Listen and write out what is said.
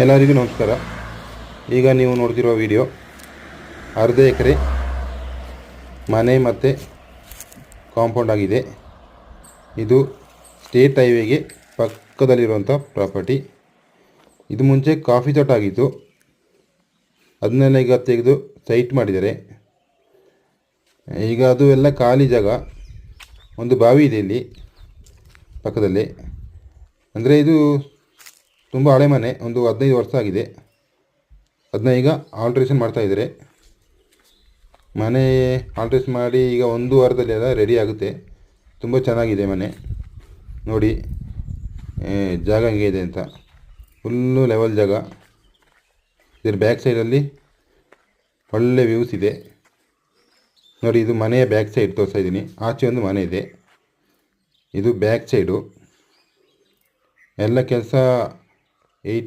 ಎಲ್ಲರಿಗೂ ನಮಸ್ಕಾರ. ಈಗ ನೀವು ನೋಡ್ತಿರುವ ವಿಡಿಯೋ ಅರ್ಧ ಎಕರೆ ಮನೆ ಮತ್ತು ಕಾಂಪೌಂಡ್ ಆಗಿದೆ. ಇದು ಸ್ಟೇಟ್ ಹೈವೇಗೆ ಪಕ್ಕದಲ್ಲಿರುವಂಥ ಪ್ರಾಪರ್ಟಿ. ಇದು ಮುಂಚೆ ಕಾಫಿ ತೋಟ ಆಗಿತ್ತು, ಅದನ್ನೆಲ್ಲ ಈಗ ತೆಗೆದು ಸೈಟ್ ಮಾಡಿದ್ದಾರೆ. ಈಗ ಅದು ಎಲ್ಲ ಖಾಲಿ ಜಾಗ. ಒಂದು ಬಾವಿ ಇದೆ ಇಲ್ಲಿ ಪಕ್ಕದಲ್ಲಿ. ಅಂದರೆ ಇದು ತುಂಬ ಹಳೆ ಮನೆ, ಒಂದು 15 ವರ್ಷ ಆಗಿದೆ. ಅದನ್ನ ಈಗ ಆಲ್ಟ್ರೇಷನ್ ಮಾಡ್ತಾಯಿದ್ದಾರೆ. ಮನೆ ಆಲ್ಟ್ರೇಷನ್ ಮಾಡಿ ಈಗ 1 ವಾರದಲ್ಲಿ ಎಲ್ಲ ರೆಡಿ ಆಗುತ್ತೆ. ತುಂಬ ಚೆನ್ನಾಗಿದೆ ಮನೆ. ನೋಡಿ ಜಾಗ ಹೇಗಿದೆ ಅಂತ, ಫುಲ್ಲು ಲೆವೆಲ್ ಜಾಗ. ಇದರ ಬ್ಯಾಕ್ ಸೈಡಲ್ಲಿ ಒಳ್ಳೆ ವ್ಯೂಸ್ ಇದೆ ನೋಡಿ. ಇದು ಮನೆಯ ಬ್ಯಾಕ್ ಸೈಡ್ ತೋರಿಸ್ತಾ ಇದ್ದೀನಿ. ಆಚೆ ಒಂದು ಮನೆ ಇದೆ, ಇದು ಬ್ಯಾಕ್ ಸೈಡು. ಎಲ್ಲ ಕೆಲಸ 80